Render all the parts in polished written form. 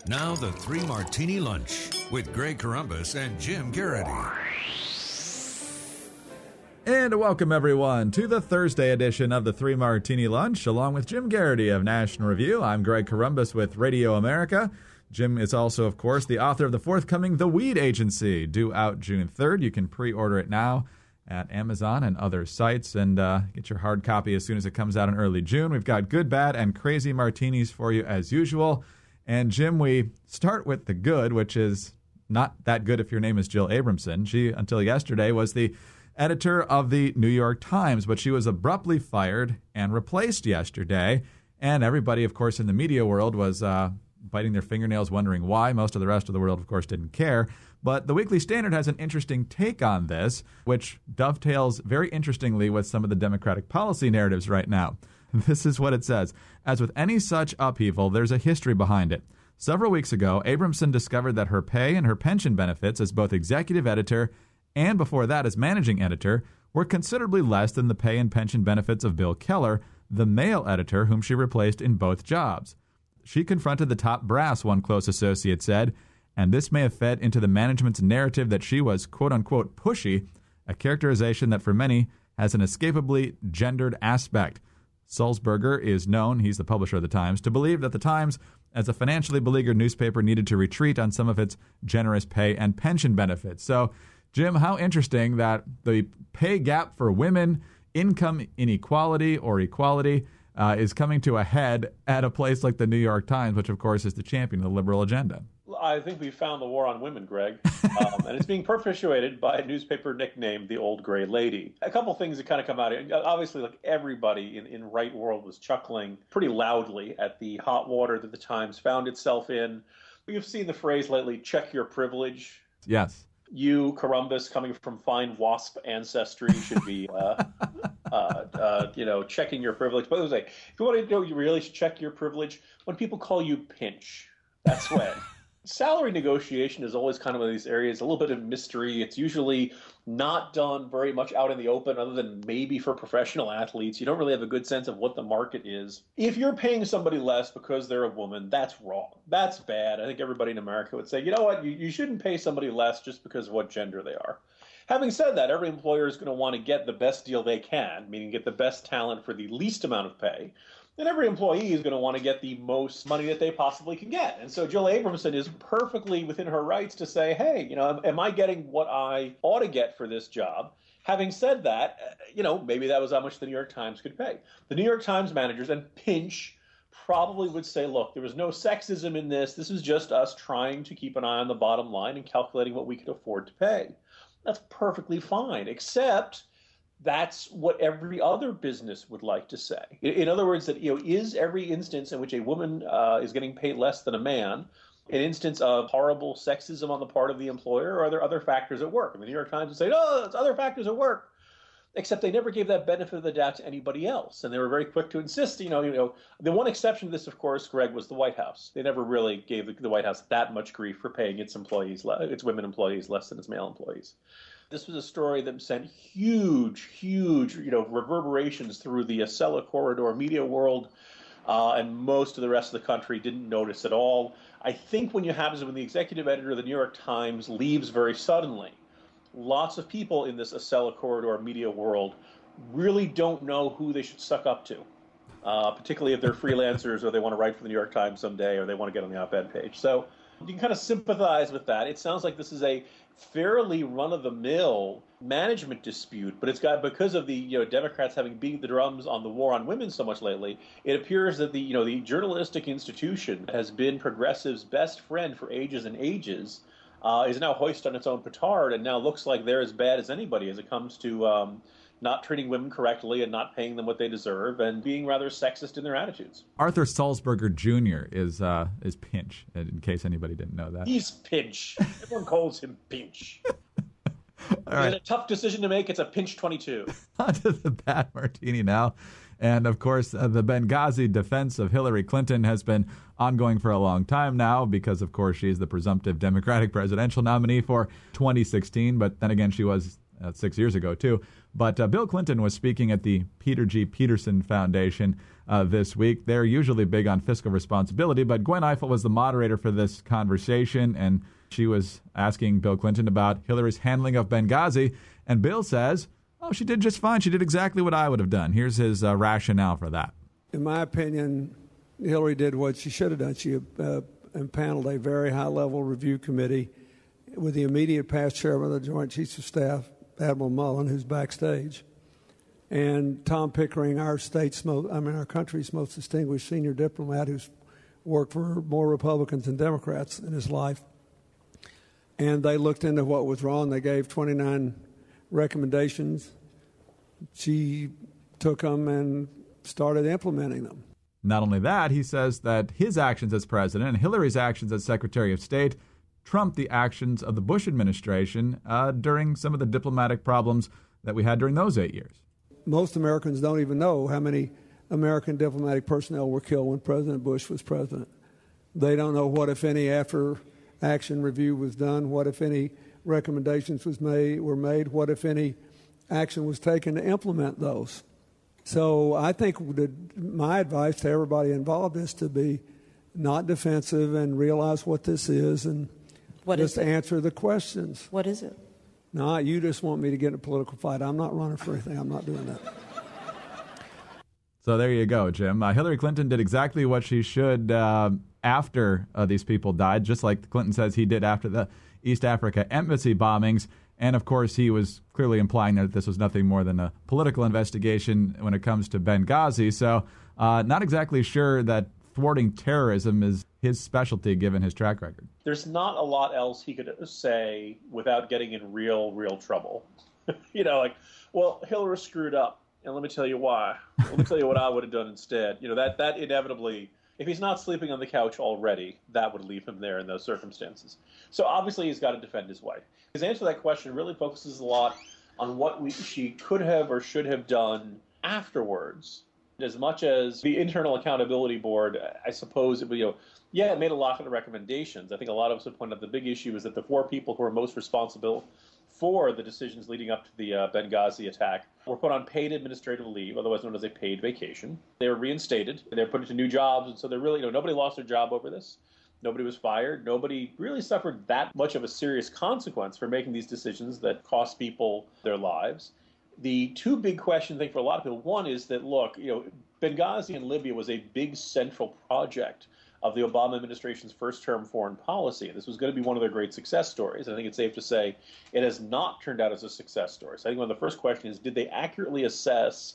Now the Three Martini Lunch with Greg Columbus and Jim Garrity. And welcome, everyone, to the Thursday edition of the Three Martini Lunch, along with Jim Garrity of National Review. I'm Greg Columbus with Radio America. Jim is also, of course, the author of the forthcoming The Weed Agency, due out June 3rd. You can pre-order it now at Amazon and other sites and get your hard copy as soon as it comes out in early June. We've got good, bad, and crazy martinis for you as usual. And, Jim, we start with the good, which is not that good if your name is Jill Abramson. She, until yesterday, was the editor of the New York Times, but she was abruptly fired and replaced yesterday. And everybody, of course, in the media world was biting their fingernails, wondering why. Most of the rest of the world, of course, didn't care. But the Weekly Standard has an interesting take on this, which dovetails very interestingly with some of the Democratic policy narratives right now. This is what it says. As with any such upheaval, there's a history behind it. Several weeks ago, Abramson discovered that her pay and her pension benefits as both executive editor and before that as managing editor were considerably less than the pay and pension benefits of Bill Keller, the male editor whom she replaced in both jobs. She confronted the top brass, one close associate said, and this may have fed into the management's narrative that she was, quote-unquote, pushy, a characterization that for many has an escapably gendered aspect. Sulzberger is known, he's the publisher of the Times, to believe that the Times, as a financially beleaguered newspaper, needed to retreat on some of its generous pay and pension benefits. So, Jim, how interesting that the pay gap for women, income inequality or equality, is coming to a head at a place like the New York Times, which, of course, is the champion of the liberal agenda. I think we found the war on women, Greg, and it's being perpetuated by a newspaper nicknamed the Old Gray Lady. A couple things that kind of come out. Obviously, like everybody in right world was chuckling pretty loudly at the hot water that the Times found itself in. You've seen the phrase lately, check your privilege. Yes. You, Columbus, coming from fine WASP ancestry, should be, checking your privilege. But I was like, if you want to know, you really should check your privilege when people call you pinch. That's when. Salary negotiation is always kind of one of these areas, a little bit of mystery. It's usually not done very much out in the open other than maybe for professional athletes. You don't really have a good sense of what the market is. If you're paying somebody less because they're a woman, that's wrong. That's bad. I think everybody in America would say, you know what, you shouldn't pay somebody less just because of what gender they are. Having said that, every employer is going to want to get the best deal they can, meaning get the best talent for the least amount of pay. And every employee is going to want to get the most money that they possibly can get. And so Jill Abramson is perfectly within her rights to say, hey, am I getting what I ought to get for this job? Having said that, maybe that was how much the New York Times could pay. The New York Times managers and Pinch probably would say, look, there was no sexism in this. This is just us trying to keep an eye on the bottom line and calculating what we could afford to pay. That's perfectly fine, except that's what every other business would like to say. In other words, that is every instance in which a woman is getting paid less than a man an instance of horrible sexism on the part of the employer, or are there other factors at work? I mean, the New York Times would say, no, it's other factors at work. Except they never gave that benefit of the doubt to anybody else. And they were very quick to insist, the one exception to this, of course, Greg, was the White House. They never really gave the White House that much grief for paying its women employees less than its male employees. This was a story that sent huge, reverberations through the Acela corridor media world, and most of the rest of the country didn't notice at all. I think when the executive editor of the New York Times leaves very suddenly, lots of people in this Acela corridor media world really don't know who they should suck up to, particularly if they're freelancers or they want to write for the New York Times someday or they want to get on the op-ed page. So you can kind of sympathize with that. It sounds like this is a fairly run-of-the-mill management dispute, but it's got, because of the Democrats having beat the drums on the war on women so much lately, it appears that the journalistic institution has been progressive's best friend for ages and ages, is now hoist on its own petard and now looks like they're as bad as anybody as it comes to not treating women correctly and not paying them what they deserve and being rather sexist in their attitudes. Arthur Sulzberger Jr. is Pinch, in case anybody didn't know that. He's Pinch. Everyone calls him Pinch. All right. A tough decision to make. It's a Pinch 22. On to the bad martini now. And, of course, the Benghazi defense of Hillary Clinton has been ongoing for a long time now because, of course, she's the presumptive Democratic presidential nominee for 2016. But then again, she was 6 years ago, too. But Bill Clinton was speaking at the Peter G. Peterson Foundation this week. They're usually big on fiscal responsibility, but Gwen Ifill was the moderator for this conversation, and she was asking Bill Clinton about Hillary's handling of Benghazi, and Bill says, oh, she did just fine. She did exactly what I would have done. Here's his rationale for that. In my opinion, Hillary did what she should have done. She impaneled a very high-level review committee with the immediate past chairman of the Joint Chiefs of Staff, Admiral Mullen, who's backstage, and Tom Pickering, our country's most distinguished senior diplomat, who's worked for more Republicans than Democrats in his life. And they looked into what was wrong. They gave 29 recommendations. She took them and started implementing them. Not only that, he says that his actions as president and Hillary's actions as Secretary of State trumped the actions of the Bush administration during some of the diplomatic problems that we had during those 8 years. Most Americans don't even know how many American diplomatic personnel were killed when President Bush was president. They don't know what, if any, after-action review was done, what, if any, recommendations were made, what, if any, action was taken to implement those. So I think my advice to everybody involved is to be not defensive and realize what this is and just answer the questions. What is it? No, you just want me to get in a political fight. I'm not running for anything. I'm not doing that. So there you go, Jim. Hillary Clinton did exactly what she should after these people died, just like Clinton says he did after the East Africa embassy bombings. And, of course, he was clearly implying that this was nothing more than a political investigation when it comes to Benghazi. So not exactly sure that thwarting terrorism is his specialty, given his track record. There's not a lot else he could say without getting in real trouble. Well, Hillary screwed up, and let me tell you why. Let me tell you what I would have done instead. That inevitably, if he's not sleeping on the couch already, that would leave him there in those circumstances. So obviously he's got to defend his wife. His answer to that question really focuses a lot on what she could have or should have done afterwards. As much as the Internal Accountability Board, I suppose, it made a lot of the recommendations. I think a lot of us would point out the big issue is that the four people who are most responsible for the decisions leading up to the Benghazi attack were put on paid administrative leave, otherwise known as a paid vacation. They were reinstated. They were put into new jobs, and so they're really, nobody lost their job over this. Nobody was fired. Nobody really suffered that much of a serious consequence for making these decisions that cost people their lives. The two big questions, I think, for a lot of people, one is that, look, Benghazi in Libya was a big central project of the Obama administration's first-term foreign policy. This was going to be one of their great success stories. I think it's safe to say it has not turned out as a success story. So I think one of the first questions is, did they accurately assess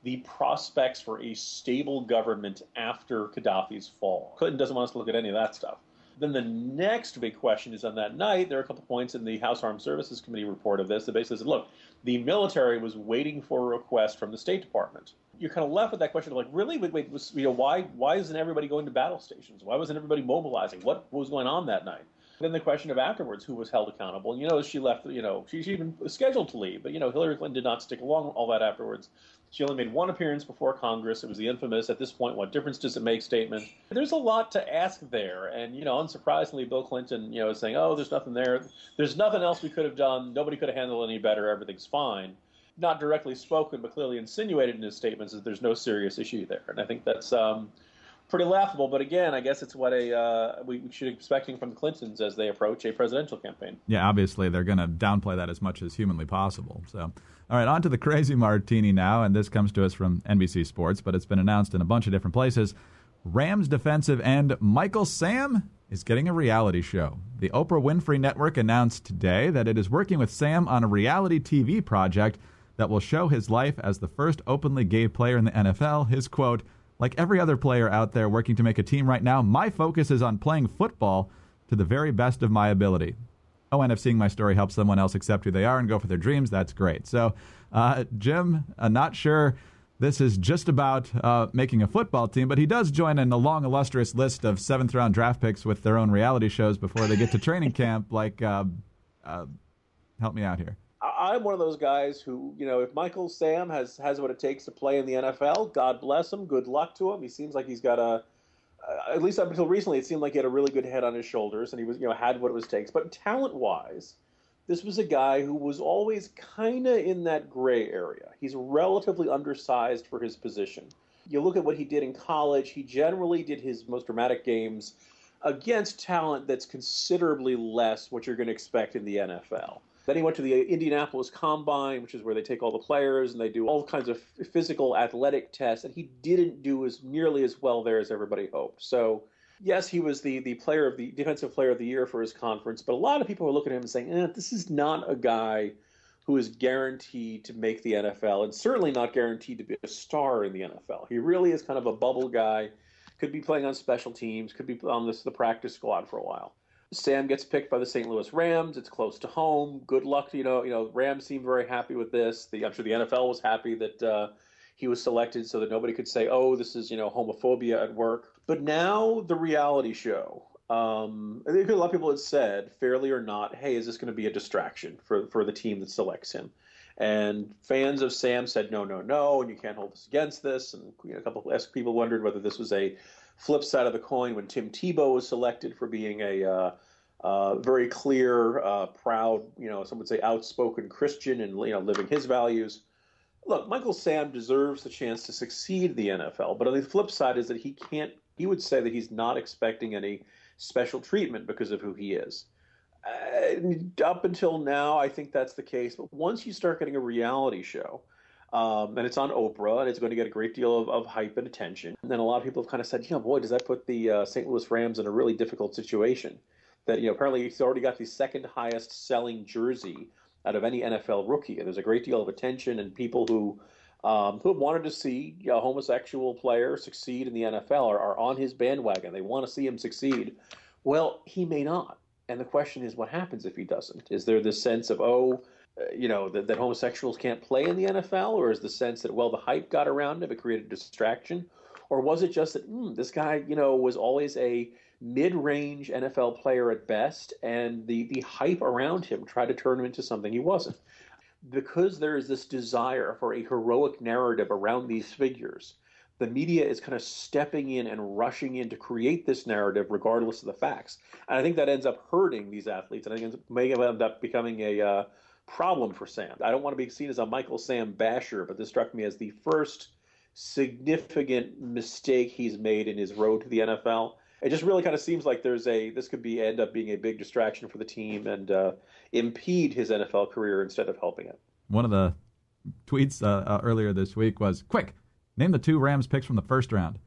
the prospects for a stable government after Gaddafi's fall? Clinton doesn't want us to look at any of that stuff. Then the next big question is, on that night, there are a couple points in the House Armed Services Committee report of this that basically said, look, the military was waiting for a request from the State Department. You're kind of left with that question of, like, really? Why isn't everybody going to battle stations? Why wasn't everybody mobilizing? What was going on that night? Then the question of afterwards, who was held accountable? And, she left, she even was scheduled to leave, but, Hillary Clinton did not stick along all that afterwards. She only made one appearance before Congress. It was the infamous, at this point, what difference does it make statement. There's a lot to ask there. And, unsurprisingly, Bill Clinton, is saying, oh, there's nothing there. There's nothing else we could have done. Nobody could have handled it any better. Everything's fine. Not directly spoken, but clearly insinuated in his statements that there's no serious issue there. And I think that's pretty laughable. But again, I guess it's what we should be expecting from the Clintons as they approach a presidential campaign. Yeah, obviously they're going to downplay that as much as humanly possible. So, all right, on to the crazy martini now, and this comes to us from NBC Sports, but it's been announced in a bunch of different places. Rams defensive end Michael Sam is getting a reality show. The Oprah Winfrey Network announced today that it is working with Sam on a reality TV project that will show his life as the first openly gay player in the NFL. His quote, "Like every other player out there working to make a team right now, my focus is on playing football to the very best of my ability." Oh, and if seeing my story helps someone else accept who they are and go for their dreams, that's great. So, Jim, not sure this is just about making a football team, but he does join in a long, illustrious list of seventh-round draft picks with their own reality shows before they get to training camp. Like, help me out here. I'm one of those guys who, if Michael Sam has what it takes to play in the NFL, God bless him, good luck to him. He seems like he's got at least up until recently, it seemed like he had a really good head on his shoulders, and he was, had what it takes. But talent-wise, this was a guy who was always kind of in that gray area. He's relatively undersized for his position. You look at what he did in college, he generally did his most dramatic games against talent that's considerably less what you're going to expect in the NFL. Then he went to the Indianapolis Combine, which is where they take all the players and they do all kinds of physical athletic tests, and he didn't do as nearly as well there as everybody hoped. So, yes, he was the defensive player of the year for his conference, but a lot of people are looking at him and saying, this is not a guy who is guaranteed to make the NFL, and certainly not guaranteed to be a star in the NFL. He really is kind of a bubble guy, could be playing on special teams, could be on the practice squad for a while. Sam gets picked by the St. Louis Rams. It's close to home. Good luck. Rams seem very happy with this. I'm sure the NFL was happy that he was selected so that nobody could say, oh, this is, homophobia at work. But now the reality show. I think a lot of people had said, fairly or not, hey, is this going to be a distraction for the team that selects him? And fans of Sam said, no, and you can't hold us against this. And a couple of people wondered whether this was a flip side of the coin when Tim Tebow was selected for being a very clear, proud, some would say outspoken Christian and living his values. Look, Michael Sam deserves the chance to succeed in the NFL, but on the flip side is that he would say that he's not expecting any special treatment because of who he is. Up until now, I think that's the case. But once you start getting a reality show, and it's on Oprah, and it's going to get a great deal of hype and attention, and then a lot of people have kind of said, boy, does that put the St. Louis Rams in a really difficult situation? That apparently he's already got the second highest selling jersey out of any NFL rookie, and there's a great deal of attention and people who have wanted to see a homosexual player succeed in the NFL are on his bandwagon. They want to see him succeed. Well, he may not. And the question is, what happens if he doesn't? Is there this sense of, that homosexuals can't play in the NFL? Or is the sense that, the hype got around him, it created a distraction? Or was it just that this guy, was always a mid-range NFL player at best, and the hype around him tried to turn him into something he wasn't? Because there is this desire for a heroic narrative around these figures, the media is kind of stepping in and rushing in to create this narrative regardless of the facts. And I think that ends up hurting these athletes, and I think it may end up becoming a problem for Sam. I don't want to be seen as a Michael Sam basher, but this struck me as the first significant mistake he's made in his road to the NFL. It just really kind of seems like this could end up being a big distraction for the team and impede his NFL career instead of helping it. One of the tweets earlier this week was, quick, name the 2 Rams picks from the first round.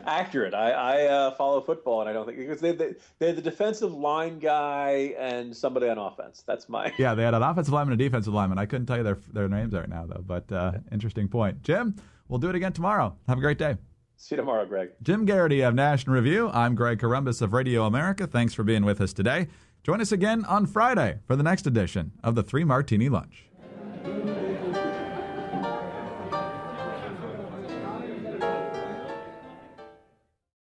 Accurate. I follow football, and I don't think because they had the defensive line guy and somebody on offense. That's my yeah. They had an offensive lineman and a defensive lineman. I couldn't tell you their names right now though. But interesting point, Jim. We'll do it again tomorrow. Have a great day. See you tomorrow, Greg. Jim Garrity of National Review. I'm Greg Columbus of Radio America. Thanks for being with us today. Join us again on Friday for the next edition of the 3 Martini Lunch.